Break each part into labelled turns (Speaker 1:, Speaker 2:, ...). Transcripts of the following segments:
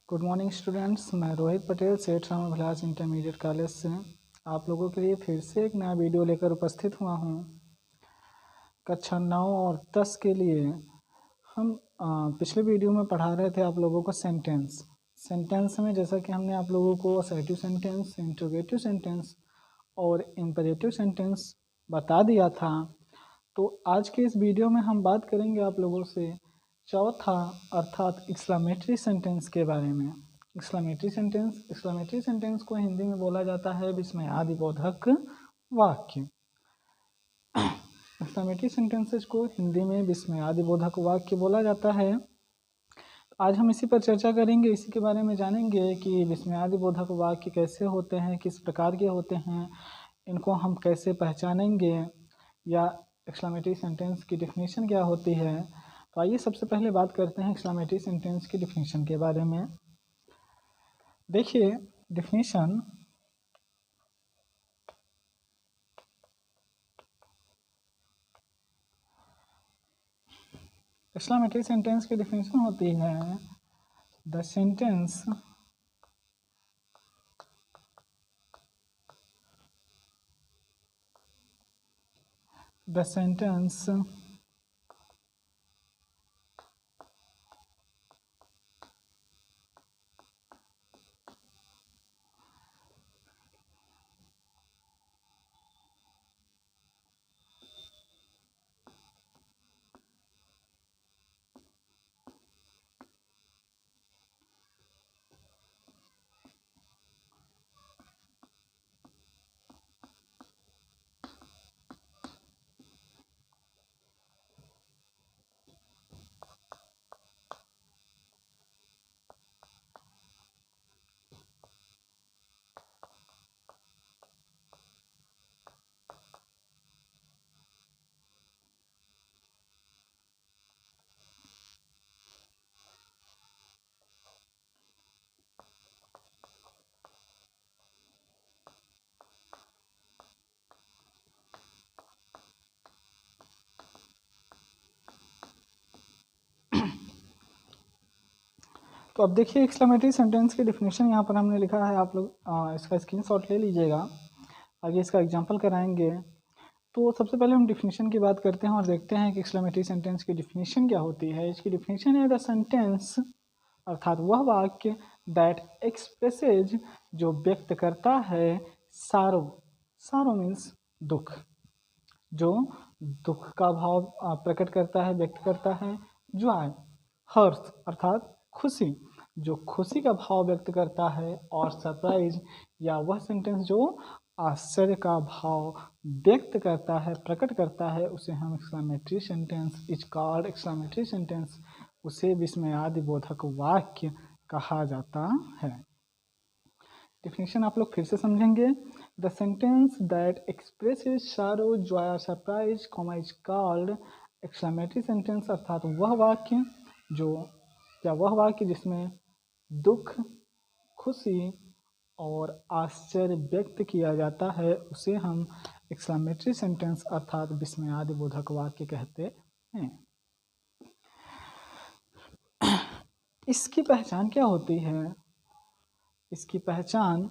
Speaker 1: Good morning students, मैं रोहित पटेल सेठ Ram Abhilash intermediate college से आप लोगों के लिए फिर से एक नया वीडियो लेकर उपस्थित हुआ हूँ। कक्षा 9 और 10 के लिए हम पिछले वीडियो में पढ़ा रहे थे आप लोगों को सेंटेंस में, जैसा कि हमने आप लोगों को असर्टिव सेंटेंस, इंट्रोगेटिव सेंटेंस और इम्पेरेटिव सेंटेंस बता दिया था। तो आज के इस वीडियो में हम बात करेंगे आप लोगों से चौथा अर्थात एक्सक्लेमेटरी सेंटेंस के बारे में। एक्सक्लेमेटरी सेंटेंस को हिंदी में बोला जाता है विस्मयादिबोधक वाक्य। एक्सक्लेमेटरी सेंटेंसेस को हिंदी में विस्मयादिबोधक वाक्य बोला जाता है। आज हम इसी पर चर्चा करेंगे, इसी के बारे में जानेंगे कि विस्मयादिबोधक वाक्य कैसे होते हैं, किस प्रकार के होते हैं, इनको हम कैसे पहचानेंगे, या एक्सक्लेमेटरी सेंटेंस की डेफिनेशन क्या होती है। तो आइए सबसे पहले बात करते हैं एक्सक्लेमेटरी सेंटेंस की डेफिनेशन के बारे में। देखिए डेफिनेशन, एक्सक्लेमेटरी सेंटेंस की डेफिनेशन होती है द सेंटेंस तो अब देखिए एक्सक्लेमेटरी सेंटेंस की डेफिनेशन यहाँ पर हमने लिखा है, आप लोग इसका स्क्रीनशॉट ले लीजिएगा, आगे इसका एग्जांपल कराएंगे। तो सबसे पहले हम डेफिनेशन की बात करते हैं और देखते हैं कि एक्सक्लेमेटरी सेंटेंस की डेफिनेशन क्या होती है। इसकी डेफिनेशन है द सेंटेंस अर्थात वह वाक्य दैट एक्सप्रेसेज जो व्यक्त करता है सारो मीन्स दुख, जो दुख का भाव प्रकट करता है, व्यक्त करता है। जॉय हर्ष अर्थात खुशी, जो खुशी का भाव व्यक्त करता है। और सरप्राइज या वह सेंटेंस जो आश्चर्य का भाव व्यक्त करता है, प्रकट करता है, उसे हम exclamatory sentence is called exclamatory sentence, उसे विस्मयादिबोधक वाक्य कहा जाता है। डेफिनेशन आप लोग फिर से समझेंगे। द सेंटेंस दैट एक्सप्रेसेस सारो, जॉय और surprise is called exclamatory sentence, अर्थात वह वाक्य जो या वह वाक्य जिसमें दुख, खुशी और आश्चर्य व्यक्त किया जाता है, उसे हम एक्सक्लेमेटरी सेंटेंस अर्थात विस्मयादिबोधक वाक्य कहते हैं। इसकी पहचान क्या होती है? इसकी पहचान,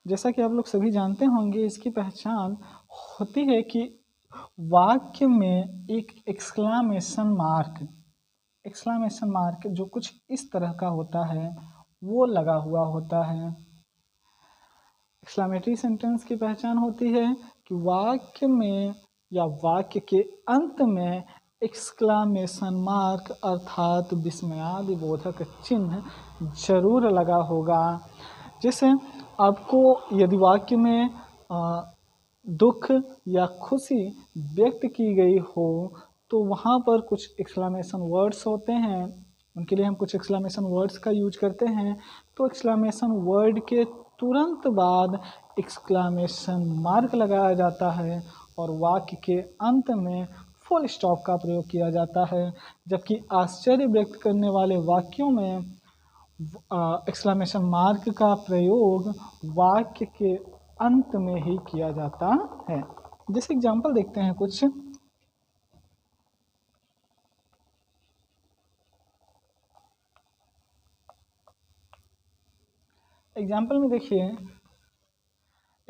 Speaker 1: जैसा कि आप लोग सभी जानते होंगे, इसकी पहचान होती है कि वाक्य में एक एक्सक्लेमेशन मार्क जो कुछ इस तरह का होता है वो लगा हुआ होता है। एक्सक्लेमेटरी सेंटेंस की पहचान होती है कि वाक्य में या वाक्य के अंत में एक्सक्लेमेशन मार्क अर्थात विस्मयादिबोधक चिन्ह जरूर लगा होगा। जैसे आपको यदि वाक्य में दुख या खुशी व्यक्त की गई हो तो वहाँ पर कुछ एक्सक्लेमेशन वर्ड्स होते हैं, उनके लिए हम कुछ एक्सक्लेमेशन वर्ड्स का यूज करते हैं। तो एक्सक्लेमेशन वर्ड के तुरंत बाद एक्सक्लेमेशन मार्क लगाया जाता है और वाक्य के अंत में फुल स्टॉप का प्रयोग किया जाता है। जबकि आश्चर्य व्यक्त करने वाले वाक्यों में एक्सक्लेमेशन मार्क का प्रयोग वाक्य के अंत में ही किया जाता है। जैसे एग्जांपल देखते हैं कुछ। एग्जाम्पल में देखिए,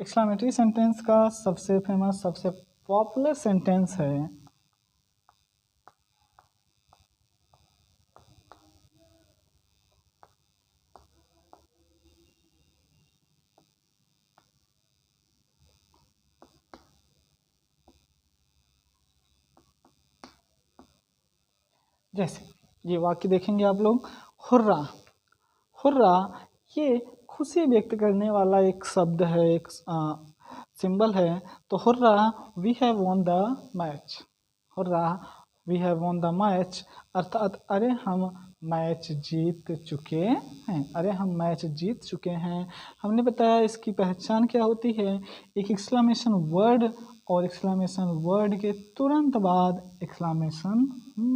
Speaker 1: एक्सक्लेमेटरी सेंटेंस का सबसे फेमस, सबसे पॉपुलर सेंटेंस है जैसे ये वाक्य देखेंगे आप लोग, हुर्रा। हुर्रा ये खुशी व्यक्त करने वाला एक शब्द है, एक सिंबल है। तो hurrah we have won the match. Hurrah we have won the match अर्थात अरे हम मैच जीत चुके हैं, अरे हम मैच जीत चुके हैं। हमने बताया इसकी पहचान क्या होती है, एक एक्सक्लेमेशन वर्ड और एक्सक्लेमेशन वर्ड के तुरंत बाद एक्सक्लेमेशन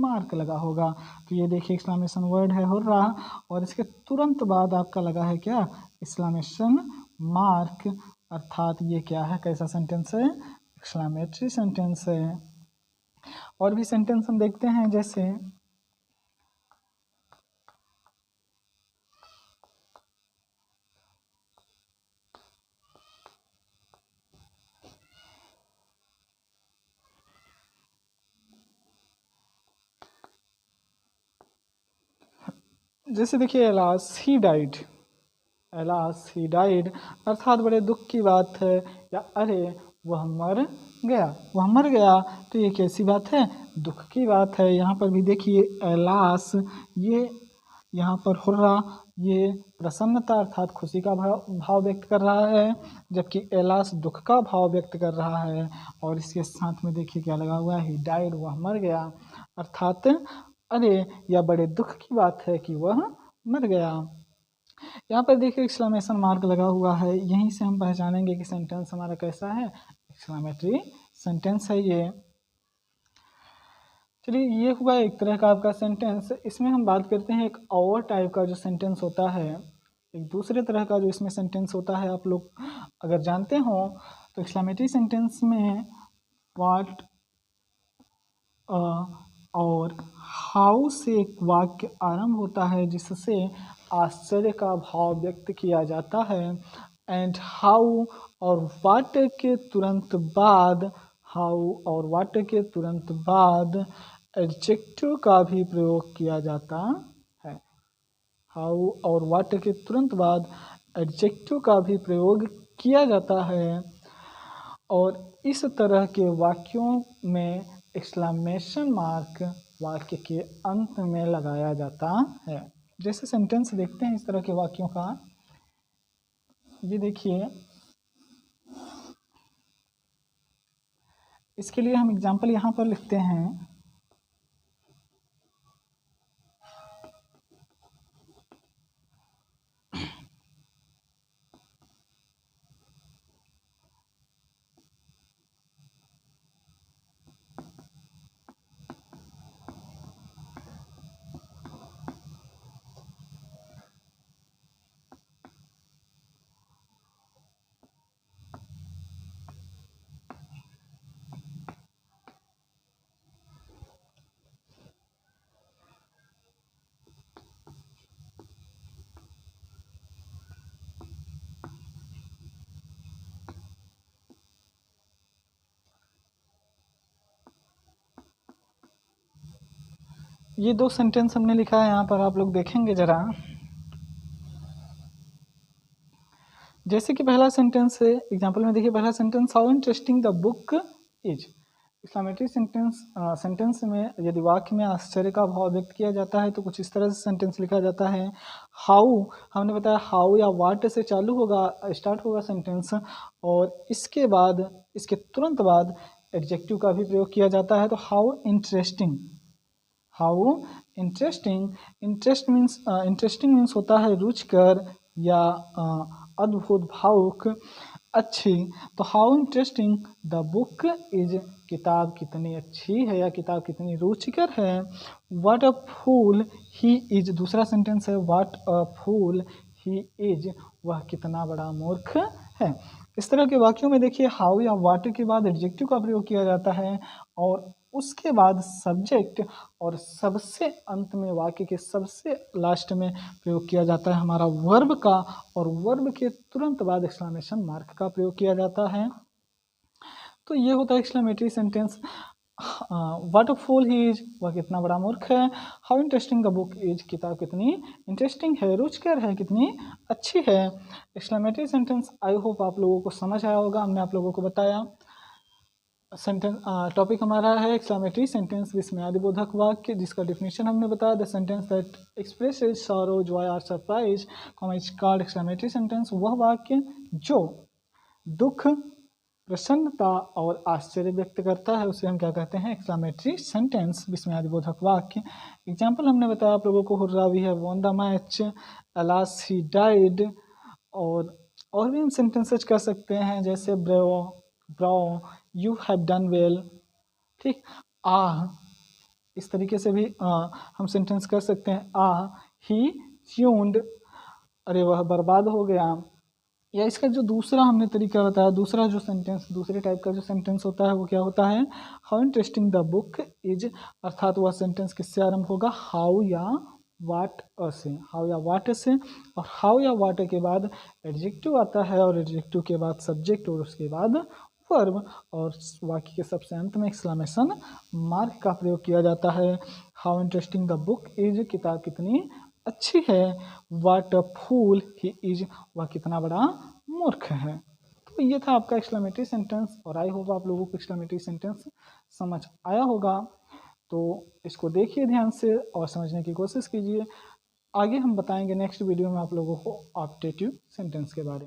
Speaker 1: मार्क लगा होगा। तो ये देखिए एक्सक्लेमेशन वर्ड है हुर्रा और इसके तुरंत बाद आपका लगा है क्या, एक्सक्लेमेशन मार्क, अर्थात ये क्या है, कैसा सेंटेंस है, एक्सक्लेमेटरी सेंटेंस है। और भी सेंटेंस हम देखते हैं, जैसे देखिए alas he died. Alas he died अर्थात बड़े दुख की बात है, या अरे वह मर गया, वह मर गया। तो ये कैसी बात है, दुख की बात है। यहाँ पर भी देखिए एलास, ये यहाँ पर हुर्रा ये प्रसन्नता अर्थात खुशी का भाव व्यक्त कर रहा है, जबकि एलास दुख का भाव व्यक्त कर रहा है। और इसके साथ में देखिए क्या लगा हुआ है, ही डाइड वह मर गया, अर्थात अरे यह बड़े दुख की बात है कि वह मर गया। यहाँ पर देखिए एक्सक्लेमेशन मार्क लगा हुआ है, यहीं से हम पहचानेंगे कि सेंटेंस हमारा कैसा है, एक्सक्लेमेटरी सेंटेंस है ये। चलिए ये हुआ एक तरह का आपका सेंटेंस। इसमें हम बात करते हैं एक और टाइप का जो सेंटेंस होता है, एक दूसरे तरह का जो इसमें सेंटेंस होता है। आप लोग अगर जानते हो तो एक्सक्लेमेटरी सेंटेंस में व्हाट और हाउ से एक वाक्य आरंभ होता है जिससे आश्चर्य का भाव व्यक्त किया जाता है। एंड हाउ और व्हाट के तुरंत बाद, हाउ और व्हाट के तुरंत बाद एडजेक्टिव का भी प्रयोग किया जाता है। हाउ और व्हाट के तुरंत बाद एडजेक्टिव का भी प्रयोग किया जाता है। और इस तरह के वाक्यों में एक्सक्लेमेशन मार्क वाक्य के अंत में लगाया जाता है। जैसे सेंटेंस देखते हैं इस तरह के वाक्यों का, ये देखिए, इसके लिए हम एग्जाम्पल यहाँ पर लिखते हैं। ये दो सेंटेंस हमने लिखा है यहाँ पर, आप लोग देखेंगे जरा। जैसे कि पहला सेंटेंस है एग्जाम्पल में, देखिए पहला sentence, how interesting the book is. Exclamatory sentence में यदि वाक्य में आश्चर्य का भाव व्यक्त किया जाता है तो कुछ इस तरह से सेंटेंस लिखा जाता है। हाउ हमने बताया हाउ या वाट से चालू होगा, स्टार्ट होगा सेंटेंस, और इसके बाद, इसके तुरंत बाद एडजेक्टिव का भी प्रयोग किया जाता है। तो how interesting, how interesting, interesting means होता है रुचिकर या अद्भुत, भावुक, अच्छी। तो how interesting the book is, किताब कितनी अच्छी है या किताब कितनी रुचिकर है। What a fool he is, दूसरा सेंटेंस है, what a fool he is, वह कितना बड़ा मूर्ख है। इस तरह के वाक्यों में देखिए हाउ या व्हाट के बाद एडजेक्टिव का प्रयोग किया जाता है, और उसके बाद सब्जेक्ट और सबसे अंत में वाक्य के सबसे लास्ट में प्रयोग किया जाता है हमारा वर्ब का, और वर्ब के तुरंत बाद एक्सक्लेमेशन मार्क का प्रयोग किया जाता है। तो ये होता है exclamatory sentence. What a fool he is, वह कितना बड़ा मूर्ख है। How interesting the book is, किताब कितनी इंटरेस्टिंग है, रुचिकर है, कितनी अच्छी है। एक्सक्लेमेटरी सेंटेंस आई होप आप लोगों को समझ आया होगा, हमने आप लोगों को बताया। सेंटेंस टॉपिक हमारा है एक्सक्लेमेटरी सेंटेंस, विस्मयादिबोधक वाक्य, जिसका डिफिनेशन हमने बताया। The sentence that expresses sorrow, joy और surprise is called exclamatory sentence. वह वाक्य जो दुख, प्रसन्नता और आश्चर्य व्यक्त करता है उसे हम क्या कहते हैं, एक्सक्लेमेटरी सेंटेंस, विस्मयादिबोधक वाक्य। एग्जाम्पल हमने बताया आप लोगों को, hurrah we have won the match, alas he died, और भी हम सेंटेंसेज कर सकते हैं जैसे bravo, bravo, you have done well, ठीक। इस तरीके से भी हम सेंटेंस कर सकते हैं। ही ट्यून्ड, अरे वह बर्बाद हो गया। या इसका जो दूसरा हमने तरीका बताया, दूसरा जो सेंटेंस, दूसरे टाइप का जो सेंटेंस होता है वो क्या होता है, how interesting the book is, अर्थात वह सेंटेंस किससे आरंभ होगा, हाउ या वाट से, हाउ या वाट से। और हाउ या वाट के बाद एडजेक्टिव आता है, और एडजेक्टिव के बाद सब्जेक्ट, और उसके बाद वर्ब, और वाक्य के सबसे अंत में एक्सक्लेमेशन मार्क का प्रयोग किया जाता है। How interesting the book is, किताब कितनी अच्छी है। वाट अ फूल ही इज, वह कितना बड़ा मूर्ख है। तो ये था आपका एक्सक्लेमेटरी सेंटेंस, और आई होप आप लोगों को एक्सक्लेमेटरी सेंटेंस समझ आया होगा। तो इसको देखिए ध्यान से और समझने की कोशिश कीजिए। आगे हम बताएंगे नेक्स्ट वीडियो में आप लोगों को ऑप्टेटिव सेंटेंस के बारे में।